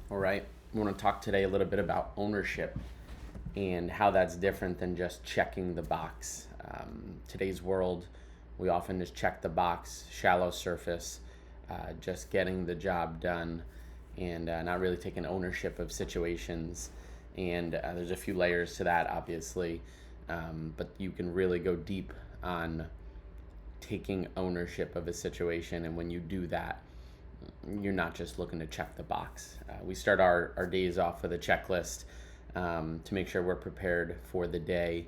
All right. I want to talk today a little bit about ownership and how that's different than just checking the box. Today's world, we often just check the box, shallow surface, just getting the job done, and not really taking ownership of situations. And there's a few layers to that, obviously, but you can really go deep on taking ownership of a situation. And when you do that, you're not just looking to check the box. We start our days off with a checklist to make sure we're prepared for the day.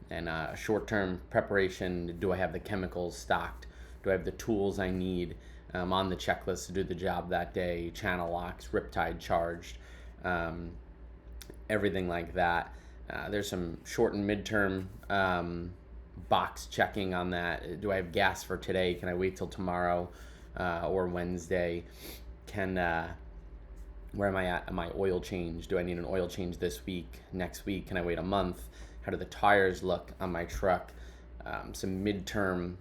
And short term preparation, do I have the chemicals stocked? Do I have the tools I need on the checklist to do the job that day? Channel locks, Riptide charged, everything like that. There's some short and midterm box checking on that. Do I have gas for today? Can I wait till tomorrow or Wednesday? Can Where am I at? Am I oil change? Do I need an oil change this week? Next week? Can I wait a month? How do the tires look on my truck? Some midterm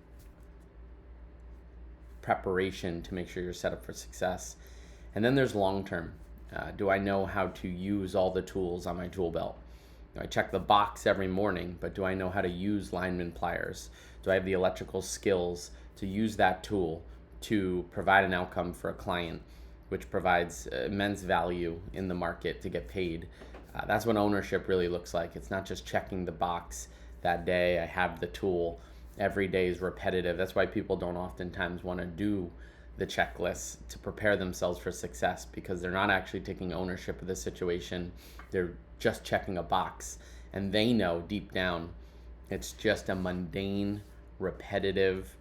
preparation to make sure you're set up for success. And then there's long term. Do I know how to use all the tools on my tool belt? I check the box every morning, but do I know how to use lineman pliers? Do I have the electrical skills to use that tool to provide an outcome for a client, which provides immense value in the market to get paid? That's what ownership really looks like. It's not just checking the box that day. I have the tool. Every day is repetitive. That's why people don't oftentimes want to do the checklist to prepare themselves for success, because they're not actually taking ownership of the situation. They're just checking a box, and they know deep down it's just a mundane, repetitive,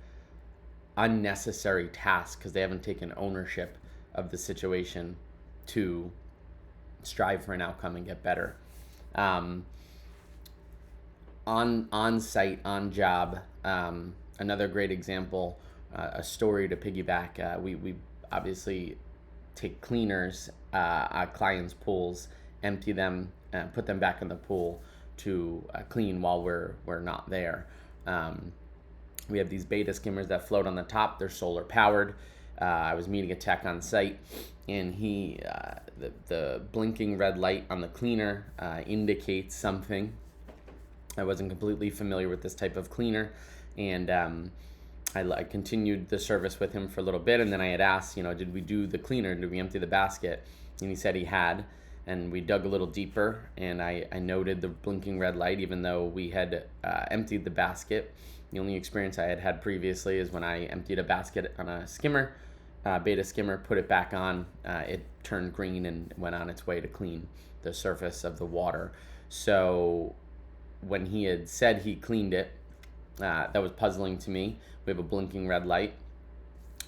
unnecessary task because they haven't taken ownership of the situation to strive for an outcome and get better. Um, on site, on job, another great example, a story to piggyback. We obviously take cleaners at clients' pools, empty them, put them back in the pool to clean while we're not there. We have these beta skimmers that float on the top. They're solar powered. I was meeting a tech on site, and the blinking red light on the cleaner indicates something. I wasn't completely familiar with this type of cleaner, and I continued the service with him for a little bit, and then I had asked, did we do the cleaner? Did we empty the basket? And he said he had, and we dug a little deeper, and I noted the blinking red light, even though we had emptied the basket. The only experience I had had previously is when I emptied a basket on a skimmer, beta skimmer, put it back on, it turned green and went on its way to clean the surface of the water. So when he had said he cleaned it, that was puzzling to me. We have a blinking red light.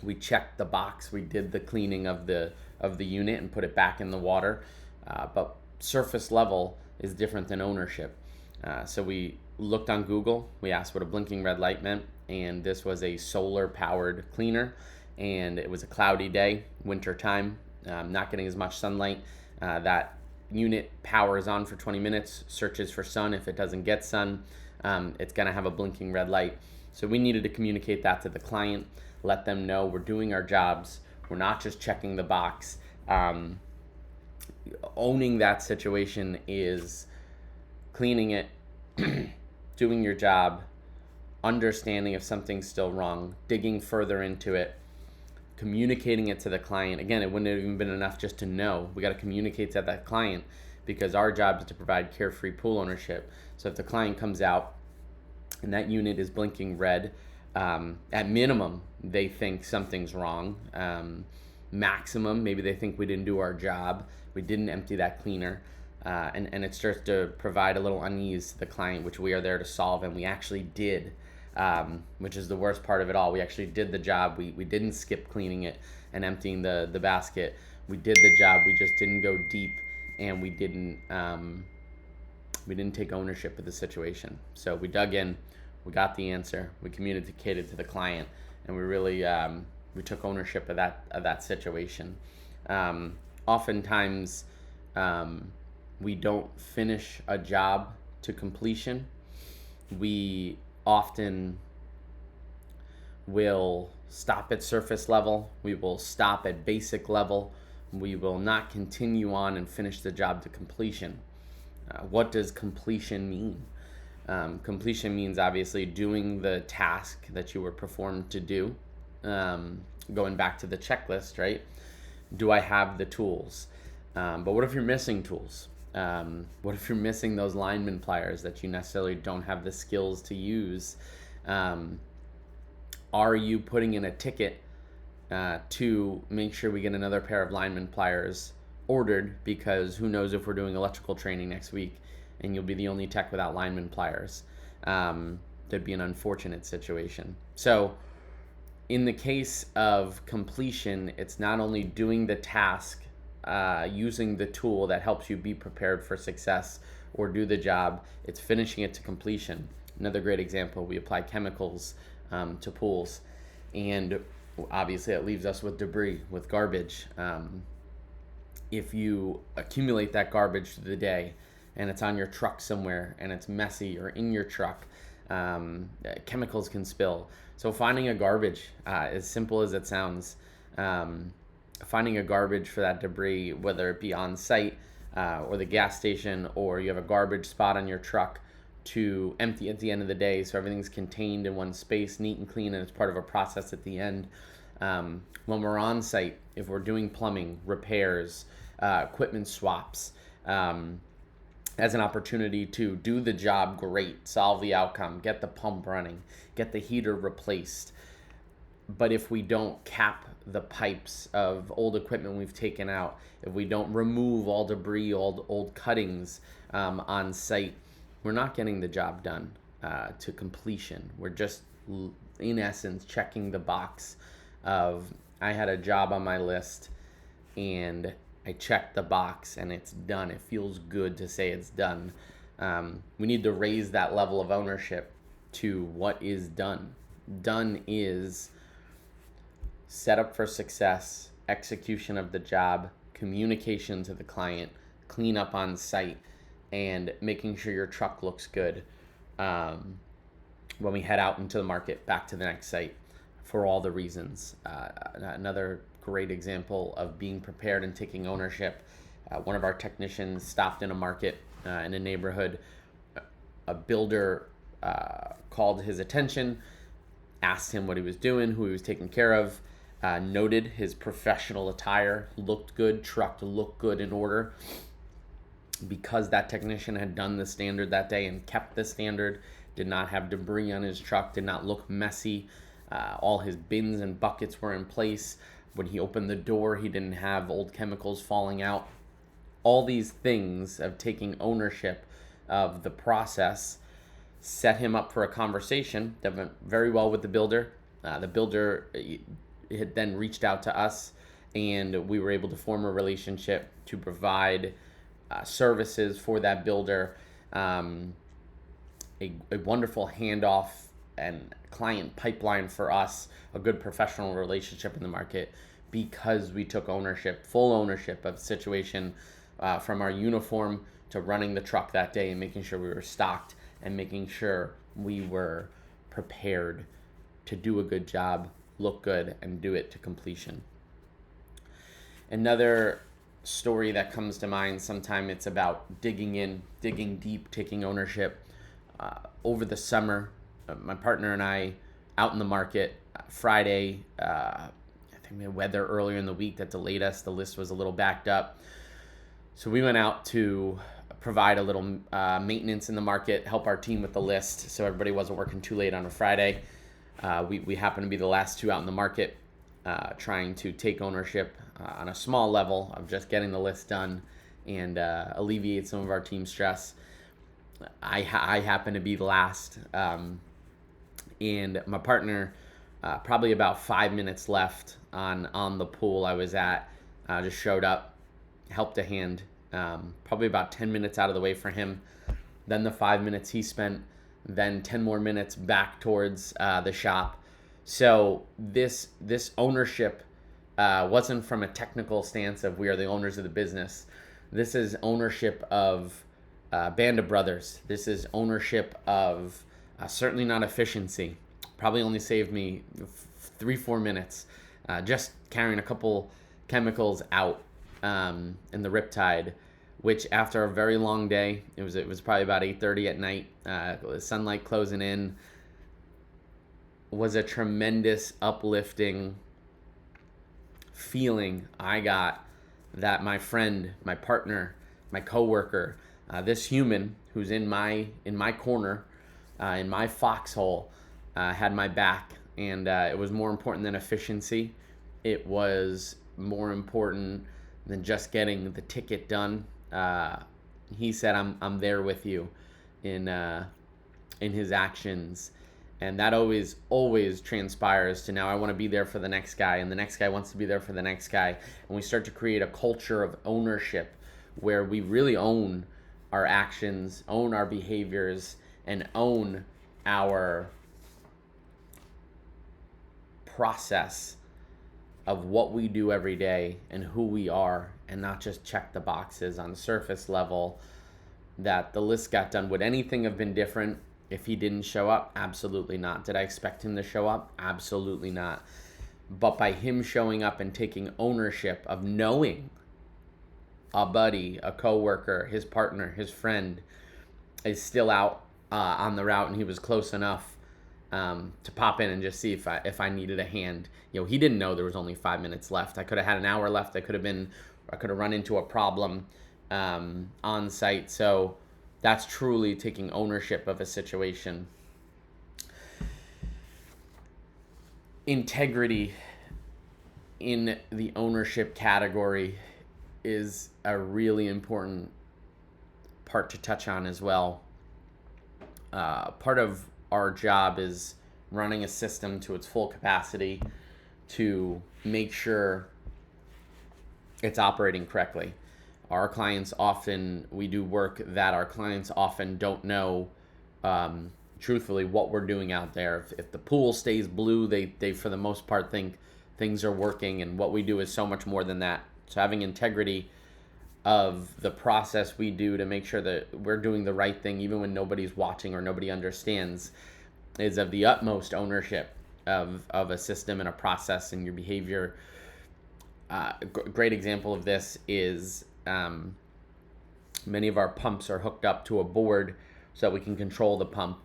We checked the box. We did the cleaning of the unit and put it back in the water. But surface level is different than ownership. So we looked on Google. We asked what a blinking red light meant, and this was a solar powered cleaner. And it was a cloudy day, winter time, not getting as much sunlight. That unit powers on for 20 minutes, searches for sun. If it doesn't get sun, it's going to have a blinking red light. So we needed to communicate that to the client, let them know we're doing our jobs. We're not just checking the box. Owning that situation is cleaning it, doing your job, understanding if something's still wrong, digging further into it, communicating it to the client. Again, it wouldn't have even been enough just to know. We got to communicate to that client, because our job is to provide carefree pool ownership. So if the client comes out and that unit is blinking red, at minimum, they think something's wrong. Maximum, maybe they think we didn't do our job. We didn't empty that cleaner. And it starts to provide a little unease to the client, which we are there to solve, and we actually did. Which is the worst part of it all. We actually did the job. We didn't skip cleaning it and emptying the basket. We did the job. We just didn't go deep, and we didn't take ownership of the situation. So we dug in, we got the answer, we communicated to the client, and we really we took ownership of that situation. Oftentimes, we don't finish a job to completion. We often will stop at surface level. We will stop at basic level. We will not continue on and finish the job to completion. What does completion mean? Completion means obviously doing the task that you were performed to do. Going back to the checklist, right? Do I have the tools? But what if you're missing tools? What if you're missing those lineman pliers that you necessarily don't have the skills to use? Are you putting in a ticket to make sure we get another pair of lineman pliers ordered, because who knows if we're doing electrical training next week and you'll be the only tech without lineman pliers. That'd be an unfortunate situation. So in the case of completion, it's not only doing the task, using the tool that helps you be prepared for success or do the job, it's finishing it to completion. Another great example, we apply chemicals to pools, and obviously it leaves us with debris, with garbage. If you accumulate that garbage through the day and it's on your truck somewhere and it's messy, or in your truck, chemicals can spill. So finding a garbage, as simple as it sounds, finding a garbage for that debris, whether it be on site or the gas station, or you have a garbage spot on your truck to empty at the end of the day, so everything's contained in one space, neat and clean, and it's part of a process at the end. When we're on site, if we're doing plumbing, repairs, equipment swaps, as an opportunity to do the job great, solve the outcome, get the pump running, get the heater replaced. But if we don't cap the pipes of old equipment we've taken out, if we don't remove all debris, old cuttings on site, we're not getting the job done to completion. We're just, in essence, checking the box of, I had a job on my list and I checked the box and it's done. It feels good to say it's done. We need to raise that level of ownership to what is done. Done is set up for success, execution of the job, communication to the client, clean up on site, and making sure your truck looks good when we head out into the market, back to the next site, for all the reasons. Another great example of being prepared and taking ownership. One of our technicians stopped in a market in a neighborhood. A builder called his attention, asked him what he was doing, who he was taking care of, noted his professional attire, looked good, truck looked good, in order. Because that technician had done the standard that day and kept the standard, did not have debris on his truck, did not look messy. All his bins and buckets were in place. When he opened the door, he didn't have old chemicals falling out. All these things of taking ownership of the process set him up for a conversation that went very well with the builder. The builder had then reached out to us, and we were able to form a relationship to provide services for that builder, a wonderful handoff and client pipeline for us, a good professional relationship in the market, because we took ownership, full ownership of the situation, from our uniform to running the truck that day and making sure we were stocked and making sure we were prepared to do a good job, look good, and do it to completion. Another story that comes to mind, sometime it's about digging in, digging deep, taking ownership. Over the summer, my partner and I, out in the market, Friday, I think we had weather earlier in the week that delayed us. The list was a little backed up. So we went out to provide a little maintenance in the market, help our team with the list so everybody wasn't working too late on a Friday. We happened to be the last two out in the market, trying to take ownership on a small level of just getting the list done and alleviate some of our team stress. I happen to be last, and my partner, probably about 5 minutes left on the pool I was at, just showed up, helped a hand, probably about 10 minutes out of the way for him. Then the 5 minutes he spent, then 10 more minutes back towards the shop. So this ownership wasn't from a technical stance of we are the owners of the business. This is ownership of band of brothers. This is ownership of certainly not efficiency. Probably only saved me 3-4 minutes just carrying a couple chemicals out in the Riptide, which after a very long day, it was probably about 8:30 at night, with sunlight closing in, was a tremendous uplifting feeling I got that my friend, my partner, my coworker, this human who's in my corner, in my foxhole, had my back, and it was more important than efficiency. It was more important than just getting the ticket done. He said, "I'm there with you," in his actions, and that always transpires to now I want to be there for the next guy, and the next guy wants to be there for the next guy, and we start to create a culture of ownership where we really own our actions, own our behaviors, and own our process of what we do every day and who we are, and not just check the boxes on surface level that the list got done. Would anything have been different if he didn't show up? Absolutely not. Did I expect him to show up? Absolutely not. But by him showing up and taking ownership of knowing a buddy, a coworker, his partner, his friend is still out on the route, and he was close enough to pop in and just see if I needed a hand. He didn't know there was only 5 minutes left. I could have had an hour left. I could have run into a problem on site. So that's truly taking ownership of a situation. Integrity in the ownership category is a really important part to touch on as well. Part of our job is running a system to its full capacity to make sure it's operating correctly. We do work that our clients often don't know, truthfully, what we're doing out there. If the pool stays blue, they for the most part think things are working, and what we do is so much more than that. So having integrity of the process we do to make sure that we're doing the right thing, even when nobody's watching or nobody understands, is of the utmost ownership of a system and a process and your behavior. Great example of this is many of our pumps are hooked up to a board so that we can control the pump,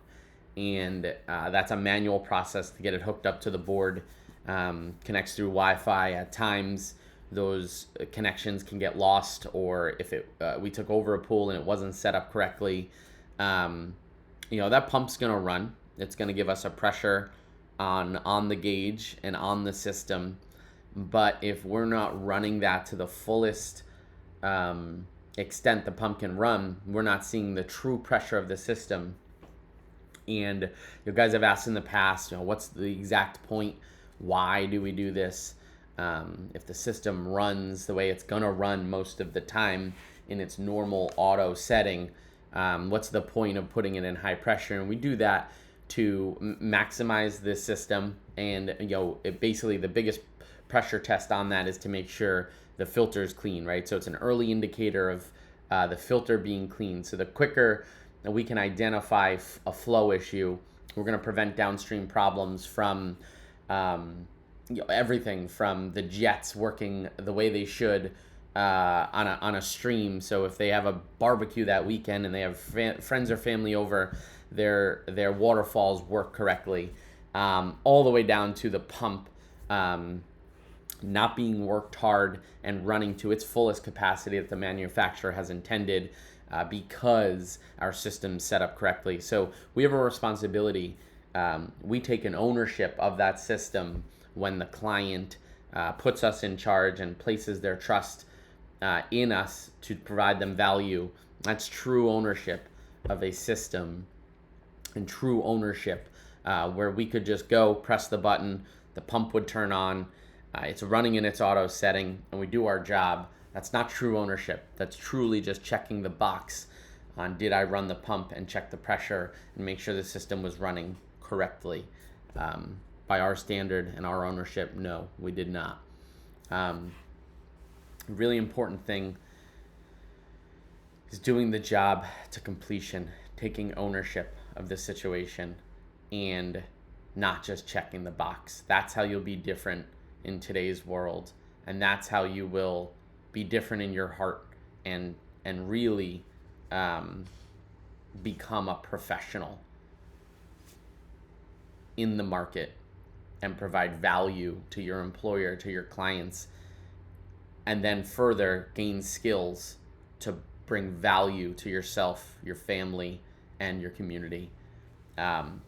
and that's a manual process to get it hooked up to the board. Connects through Wi-Fi. At times those connections can get lost, or if we took over a pool and it wasn't set up correctly, that pump's gonna run. It's gonna give us a pressure on the gauge and on the system, but if we're not running that to the fullest extent the pump can run, we're not seeing the true pressure of the system. And you guys have asked in the past, what's the exact point? Why do we do this? If the system runs the way it's gonna run most of the time in its normal auto setting, what's the point of putting it in high pressure? And we do that to maximize the system. And basically the biggest pressure test on that is to make sure the filter is clean, right? So it's an early indicator of the filter being clean. So the quicker that we can identify a flow issue, we're going to prevent downstream problems from everything from the jets working the way they should on a stream. So if they have a barbecue that weekend and they have friends or family over, their waterfalls work correctly, all the way down to the pump not being worked hard and running to its fullest capacity that the manufacturer has intended, because our system's set up correctly. So we have a responsibility. We take an ownership of that system when the client puts us in charge and places their trust in us to provide them value. That's true ownership of a system, and true ownership where we could just go press the button, the pump would turn on, it's running in its auto setting, and we do our job. That's not true ownership. That's truly just checking the box on, did I run the pump and check the pressure and make sure the system was running correctly. By our standard and our ownership, no, we did not. Really important thing is doing the job to completion, taking ownership of the situation, and not just checking the box. That's how you'll be different in today's world, and that's how you will be different in your heart, and really um, become a professional in the market and provide value to your employer, to your clients, and then further gain skills to bring value to yourself, your family, and your community.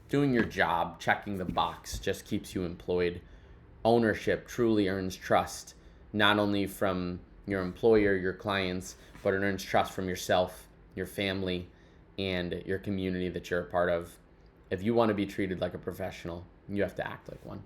Doing your job, checking the box, just keeps you employed. Ownership truly earns trust, not only from your employer, your clients, but it earns trust from yourself, your family, and your community that you're a part of. If you want to be treated like a professional, you have to act like one.